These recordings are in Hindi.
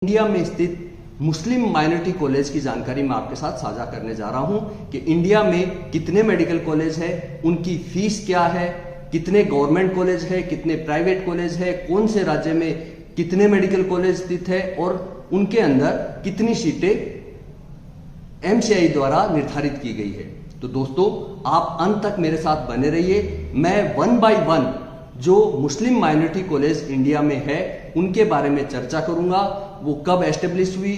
इंडिया में स्थित मुस्लिम माइनॉरिटी कॉलेज की जानकारी मैं आपके साथ साझा करने जा रहा हूं कि इंडिया में कितने मेडिकल कॉलेज है, उनकी फीस क्या है, कितने गवर्नमेंट कॉलेज है, कितने प्राइवेट कॉलेज है, कौन से राज्य में कितने मेडिकल कॉलेज स्थित है और उनके अंदर कितनी सीटें एमसीआई द्वारा निर्धारित की गई है। तो दोस्तों, आप अंत तक मेरे साथ बने रहिए। मैं वन बाय वन जो मुस्लिम माइनॉरिटी कॉलेज इंडिया में है उनके बारे में चर्चा करूंगा। वो कब एस्टेब्लिश हुई,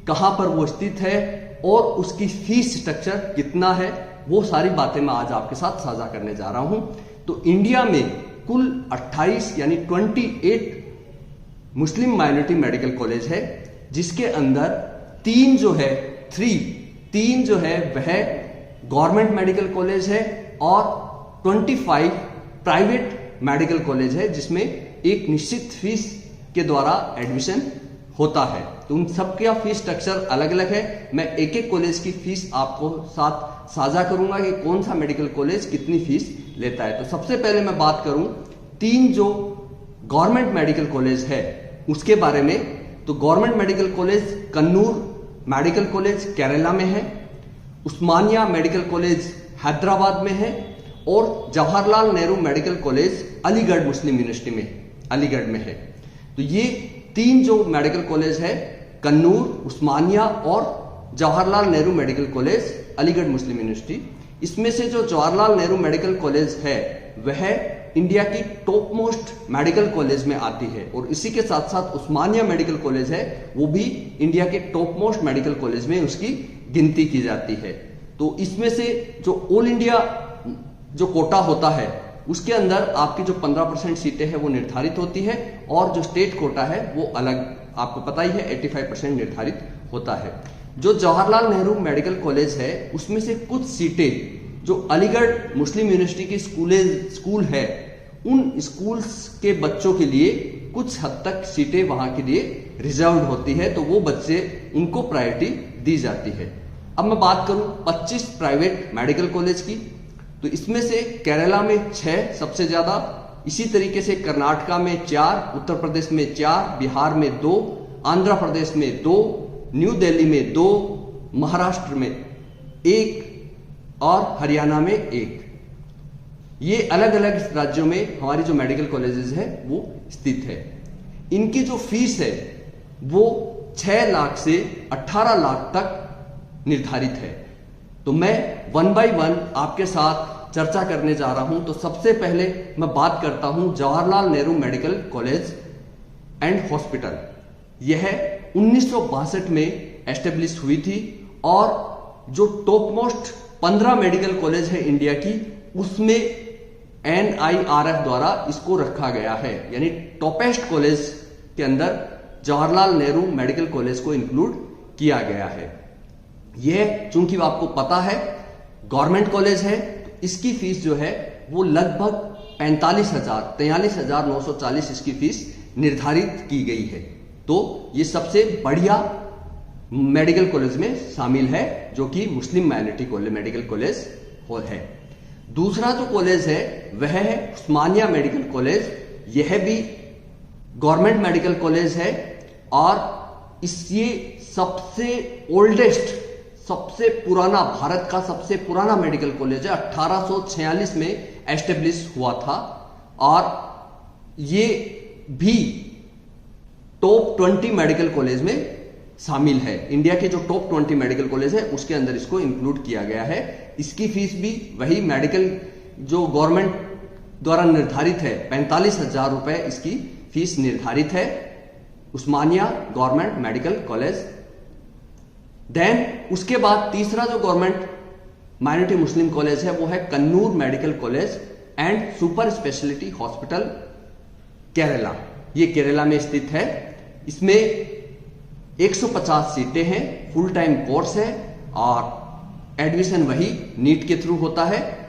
कहां पर वो स्थित है और उसकी फीस स्ट्रक्चर कितना है, वो सारी बातें मैं आज आपके साथ साझा करने जा रहा हूं। तो इंडिया में कुल 28 यानी 28 मुस्लिम माइनॉरिटी मेडिकल कॉलेज है, जिसके अंदर तीन जो है वह गवर्नमेंट मेडिकल कॉलेज है और 25 प्राइवेट मेडिकल कॉलेज है, जिसमें एक निश्चित फीस के द्वारा एडमिशन होता है। तो उन सबका फीस स्ट्रक्चर अलग अलग है। मैं एक एक कॉलेज की फीस आपको साथ साझा करूंगा कि कौन सा मेडिकल कॉलेज कितनी फीस लेता है। तो सबसे पहले मैं बात करूं तीन जो गवर्नमेंट मेडिकल कॉलेज है उसके बारे में। तो government medical college Kannur medical college Kerala में है, उस्मानिया मेडिकल कॉलेज हैदराबाद में है और जवाहरलाल नेहरू मेडिकल कॉलेज अलीगढ़ मुस्लिम यूनिवर्सिटी में अलीगढ़ में है। तो ये तीन जो मेडिकल कॉलेज है, कन्नूर, उस्मानिया और जवाहरलाल नेहरू मेडिकल कॉलेज अलीगढ़ मुस्लिम यूनिवर्सिटी, इसमें से जो जवाहरलाल नेहरू मेडिकल कॉलेज है वह इंडिया की टॉप मोस्ट मेडिकल कॉलेज में आती है और इसी के साथ साथ उस्मानिया मेडिकल कॉलेज है, वो भी इंडिया के टॉप मोस्ट मेडिकल कॉलेज में उसकी गिनती की जाती है। तो इसमें से जो ऑल इंडिया जो कोटा होता है उसके अंदर आपकी जो 15% सीटें हैं वो निर्धारित होती है और जो स्टेट कोटा है वो अलग, आपको पता ही है 85% निर्धारित होता है। जो जवाहरलाल नेहरू मेडिकल कॉलेज है उसमें से कुछ सीटें जो अलीगढ़ मुस्लिम यूनिवर्सिटी की स्कूल है, उन स्कूल्स के बच्चों के लिए कुछ हद तक सीटें वहां के लिए रिजर्व्ड होती है, तो वो बच्चे उनको प्रायोरिटी दी जाती है। अब मैं बात करूं 25 प्राइवेट मेडिकल कॉलेज की, तो इसमें से केरला में 6 सबसे ज्यादा, इसी तरीके से कर्नाटका में 4, उत्तर प्रदेश में 4, बिहार में 2, आंध्र प्रदेश में 2, न्यू दिल्ली में 2, महाराष्ट्र में 1 और हरियाणा में 1। ये अलग अलग राज्यों में हमारी जो मेडिकल कॉलेजेस है वो स्थित है। इनकी जो फीस है वो 6 लाख से 18 लाख तक निर्धारित है। तो मैं वन बाय वन आपके साथ चर्चा करने जा रहा हूं। तो सबसे पहले मैं बात करता हूं Jawaharlal Nehru medical college and hospital. यह 1962 में एस्टेब्लिश हुई थी और जो टॉप मोस्ट 15 मेडिकल कॉलेज है इंडिया की, उसमें NIRF द्वारा इसको रखा गया है, यानी टॉपेस्ट कॉलेज के अंदर जवाहरलाल नेहरू मेडिकल कॉलेज को इंक्लूड किया गया है। यह चूंकि आपको पता है गवर्नमेंट कॉलेज है, तो इसकी फीस जो है वो लगभग 43,940 इसकी फीस निर्धारित की गई है। तो ये सबसे बढ़िया मेडिकल कॉलेज में शामिल है जो कि मुस्लिम माइनॉरिटी कॉलेज मेडिकल कॉलेज है। दूसरा जो कॉलेज है वह है उस्मानिया मेडिकल कॉलेज। यह भी गवर्नमेंट मेडिकल कॉलेज है और ये सबसे ओल्डेस्ट, सबसे पुराना, भारत का सबसे पुराना मेडिकल कॉलेज है। 1846 में एस्टेब्लिश हुआ था और ये भी टॉप 20 मेडिकल कॉलेज में शामिल है। इंडिया के जो टॉप 20 मेडिकल कॉलेज है उसके अंदर इसको इंक्लूड किया गया है। इसकी फीस भी वही मेडिकल जो गवर्नमेंट द्वारा निर्धारित है, 45,000 रुपए इसकी फीस निर्धारित है, उस्मानिया गवर्नमेंट मेडिकल कॉलेज। देन उसके बाद तीसरा जो गवर्नमेंट माइनॉरिटी मुस्लिम कॉलेज है वो है Kannur medical college and super speciality hospital Kerala. ये केरला में स्थित है। इसमें 150 सीटें हैं, फुल टाइम कोर्स है और एडमिशन वही नीट के थ्रू होता है।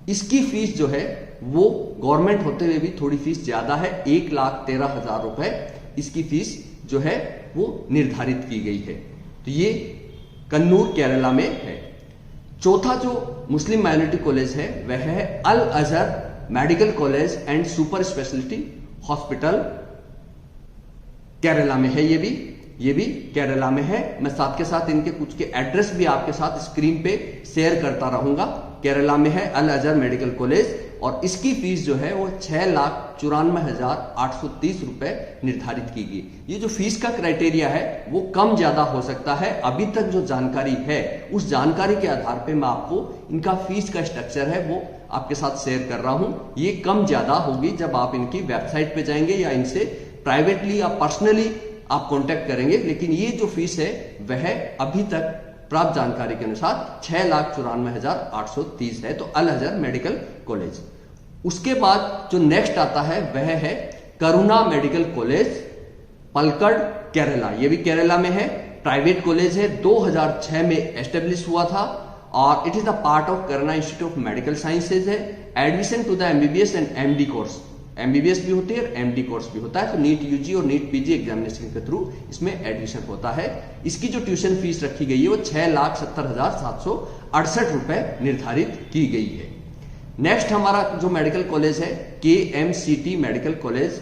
इसकी फीस जो है वो गवर्नमेंट होते हुए भी थोड़ी फीस ज्यादा है, 1,13,000 रुपए इसकी फीस जो है वो निर्धारित की गई है। तो ये कन्नूर केरला में है। चौथा जो मुस्लिम माइनॉरिटी कॉलेज है वह है Al Azhar medical college and super speciality hospital Kerala में है ये भी। ये भी केरला में है। मैं साथ के साथ इनके कुछ के एड्रेस भी आपके साथ स्क्रीन पे शेयर करता रहूंगा। केरला में है अल अजहर मेडिकल कॉलेज और इसकी फीस जो है वो 6,94,830 रुपए निर्धारित की गई। ये जो फीस का क्राइटेरिया है वो कम ज्यादा हो सकता है। अभी तक जो जानकारी है उस जानकारी के आधार पे मैं आपको इनका फीस का स्ट्रक्चर है वो आपके साथ शेयर कर रहा हूं। ये कम ज्यादा होगी जब आप इनकी वेबसाइट पे जाएंगे या इनसे प्राइवेटली या पर्सनली आप कांटेक्ट करेंगे। लेकिन ये जो फीस है वह अभी तक प्राप्त जानकारी के अनुसार 6,94,830 है। तो अल अजहर मेडिकल कॉलेज। उसके बाद जो नेक्स्ट आता है वह है करुणा मेडिकल कॉलेज पलक्कड़ केरला। ये भी केरला में है, प्राइवेट कॉलेज है, 2006 में एस्टेब्लिश हुआ था और it is the part of Karuna institute of medical sciences है। Admission to the MBBS and MD course, MBBS भी होती है और एमडी कोर्स भी होता है। तो नीट यूजी और नीट पीजी एग्जामिनेशन के थ्रू इसमें एडमिशन होता है। इसकी जो ट्यूशन फीस रखी गई है वो 6,70,768 रुपए निर्धारित की गई है। नेक्स्ट हमारा जो मेडिकल कॉलेज है KMCT medical college.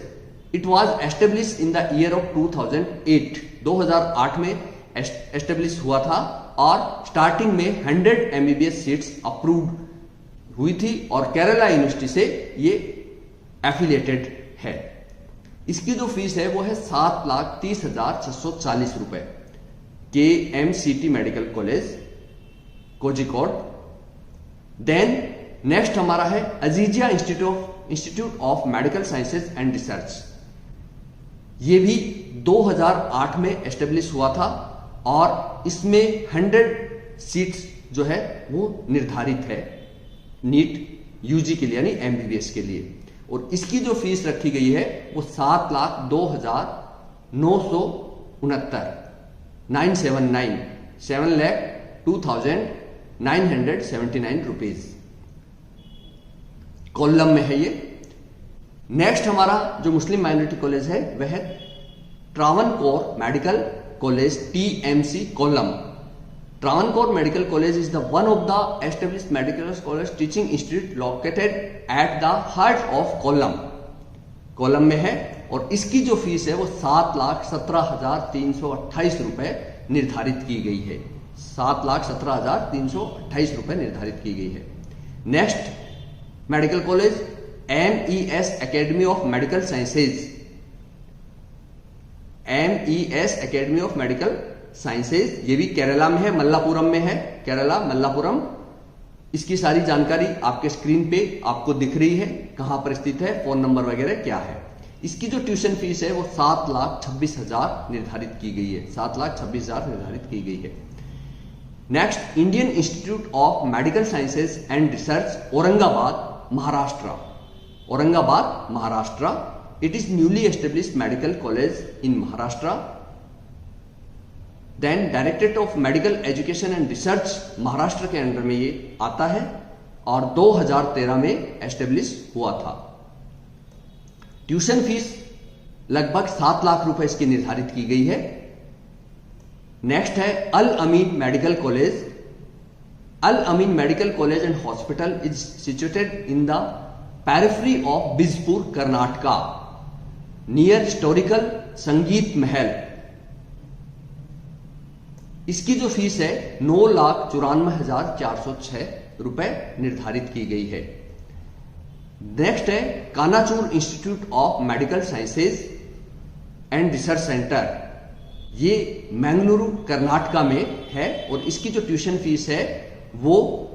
It was establish in the year of 2008, 2008 में एस्टेब्लिश हुआ था और स्टार्टिंग में 100 MBBS सीट्स अप्रूव्ड हुई थी और केरला यूनिवर्सिटी से ये एफिलिएटेड है। इसकी जो फीस है वो है 7,30,640 रुपए। KMCT medical college Kozhikode. Then next हमारा है Azeezia institute of medical sciences and research. ये भी 2008 में एस्टेब्लिश हुआ था और इसमें 100 सीट्स जो है वो निर्धारित है नीट यूजी के लिए यानी एमबीबीएस के लिए। और इसकी जो फीस रखी गई है वो 7,02,969 7,02,979 रुपीज कोल्लम में है ये। नेक्स्ट हमारा जो मुस्लिम माइनॉरिटी कॉलेज है वह है Travancore medical college TMC Kollam. Travancore Medical College is the one of the established medical college teaching institute located at the heart of Kollam। Kollam में है और इसकी जो फीस है वो 7,17,328 रुपए निर्धारित की गई है। 7,17,328 रुपए निर्धारित की गई है। Next medical college MES academy of medical sciences. MES academy of medical sciences ये भी केरला में है, मल्लापुरम में है, केरला मल्लापुरम। इसकी सारी जानकारी आपके स्क्रीन पे आपको दिख रही है, कहां पर स्थित है, फोन नंबर वगैरह क्या है। इसकी जो ट्यूशन फीस है वो 7,26,000 निर्धारित की गई है। 7,26,000 निर्धारित की गई है। Next Indian institute of medical sciences and research Aurangabad Maharashtra. Aurangabad Maharashtra. It is newly established medical college in Maharashtra. Then directorate of medical education and research Maharashtra के अंडर में ये आता है और 2013 में एस्टेब्लिश हुआ था। ट्यूशन फीस लगभग 7 लाख रुपए इसकी निर्धारित की गई है। नेक्स्ट है Al Ameen medical college. Al Ameen medical college and hospital is situated in the periphery of Bijapur Karnataka near historical Sangeet Mahal. इसकी जो फीस है 9,94,406 रुपए निर्धारित की गई है। नेक्स्ट है Kanachur institute of medical sciences and research centre. ये मैंगलुरु कर्नाटका में है और इसकी जो ट्यूशन फीस है वो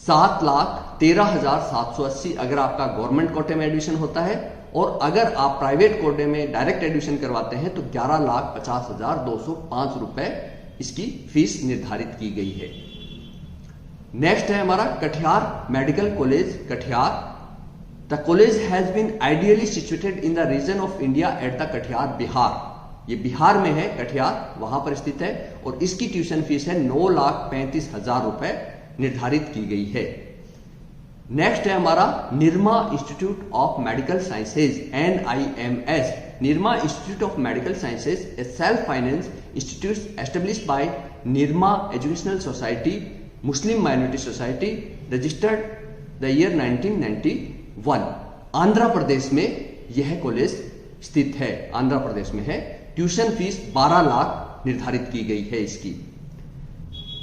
7,13,780 अगर आपका गवर्नमेंट कोटे में एडमिशन होता है और अगर आप प्राइवेट कोटे में डायरेक्ट एडमिशन करवाते हैं तो 11,50,205 रुपए इसकी फीस निर्धारित की गई है। नेक्स्ट है हमारा Katihar medical college Katihar. The college has been ideally situated in the region of India at the Katihar Bihar. ये बिहार में है, कटिहार वहां पर स्थित है और इसकी ट्यूशन फीस है 9,35,000 रुपए निर्धारित की गई है। नेक्स्ट है हमारा Nirma institute of medical sciences NIMS। Nirma institute of medical sciences a self finance institute established by Nirma educational society Muslim minority society registered the year 1991। Andhra Pradesh में यह कॉलेज स्थित है, आंध्र प्रदेश में है। ट्यूशन फीस 12 लाख निर्धारित की गई है इसकी।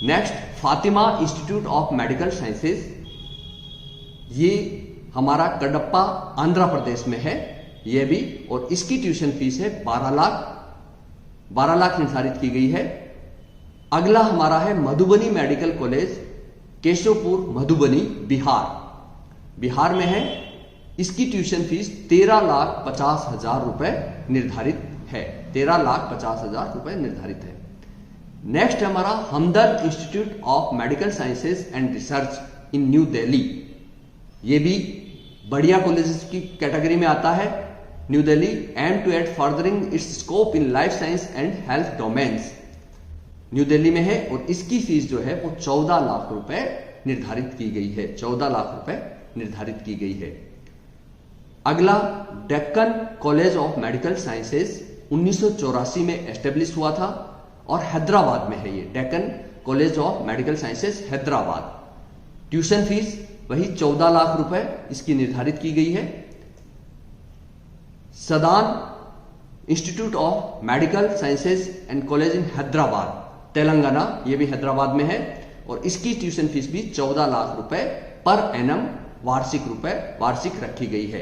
Next, Fatima institute of medical sciences, ये हमारा कडप्पा आंध्र प्रदेश में है ये भी, और इसकी ट्यूशन फीस है 12 लाख निर्धारित की गई है। अगला हमारा है मधुबनी मेडिकल कॉलेज, केशवपुर, मधुबनी, बिहार में है। इसकी ट्यूशन फीस 13,50,000 रुपए निर्धारित है, 13,50,000 रुपए निर्धारित है। नेक्स्ट हमारा Hamdard institute of medical sciences and research in New Delhi, ये भी बढ़िया कॉलेजेस की कैटेगरी में आता है। New Delhi aim to at furthering its scope in life science and health domains, New Delhi में है, और इसकी फीस जो है वो 14 लाख रुपए निर्धारित की गई है, 14 लाख रुपए निर्धारित की गई है। अगला Deccan college of medical sciences 1984 में एस्टेब्लिश हुआ था और हैदराबाद में है ये, Deccan college of medical sciences Hyderabad. Tuition fee वही 14 लाख रुपए इसकी निर्धारित की गई है। Sadan institute of medical sciences and college in Hyderabad, Telangana, ये भी हैदराबाद में है, और इसकी ट्यूशन फीस भी 14 लाख रुपए पर एनम वार्षिक रखी गई है।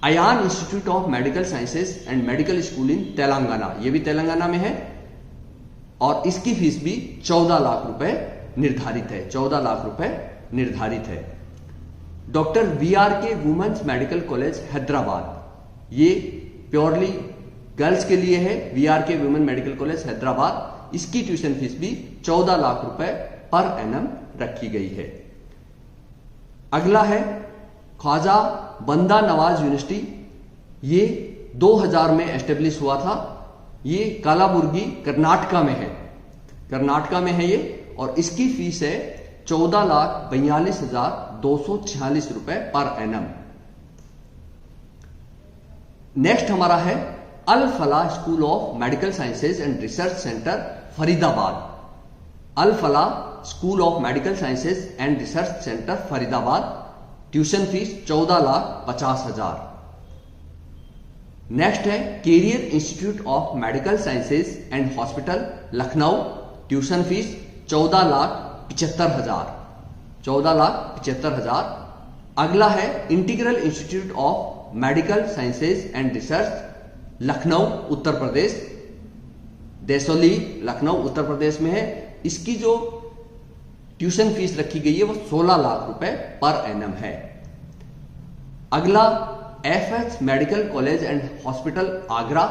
Ayaan institute of medical sciences and medical school in Telangana, ये भी तेलंगाना में है, और इसकी फीस भी 14 लाख रुपए निर्धारित है, 14 लाख रुपए निर्धारित है। Doctor VRK women's medical college Hyderabad, ये प्योरली गर्ल्स के लिए है, VRK women medical college Hyderabad, इसकी ट्यूशन फीस भी 14 लाख रुपए पर एनम रखी गई है। अगला है ख्वाजा बंदा नवाज यूनिवर्सिटी, ये 2000 में एस्टेब्लिश हुआ था, ये कालाबुर्गी कर्नाटका में है ये, और इसकी फीस है 14,42,246 रुपए पर एनम। नेक्स्ट हमारा है Al Falah school of medical sciences and research centre Faridabad, Al Falah school of medical sciences and research centre Faridabad, tuition fee 14,50,000। Next है career institute of medical sciences and hospital Lucknow, tuition fee 14,75,000। अगला है integral institute of medical sciences and research Lucknow Uttar Pradesh, Dasauli Lucknow Uttar Pradesh में है, इसकी जो ट्यूशन फीस रखी गई है वो 16 लाख रुपए पर एनम है। अगला FH medical college and hospital Agra,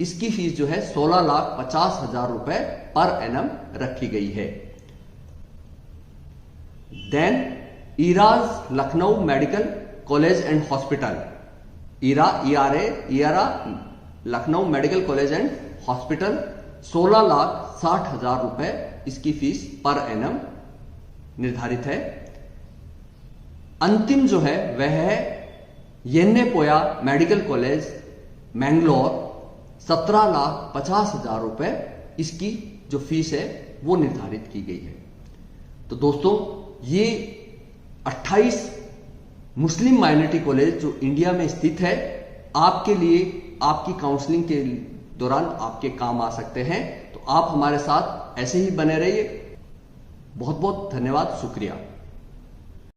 इसकी फीस जो है 16,50,000 रुपए पर एनम रखी गई है। Then Eras Lucknow medical college and hospital, इरारा Lucknow medical college and hospital, 16,60,000 रुपए इसकी फीस पर एनम निर्धारित है। अंतिम जो है वह है येन्नेपोया मेडिकल कॉलेज मैंगलोर, 17,50,000 रुपए इसकी जो फीस है वो निर्धारित की गई है। तो दोस्तों ये 28 मुस्लिम माइनॉरिटी कॉलेज जो इंडिया में स्थित है, आपके लिए आपकी काउंसलिंग के दौरान आपके काम आ सकते हैं, तो आप हमारे साथ ऐसे ही बने रहिए। बहुत बहुत धन्यवाद, शुक्रिया।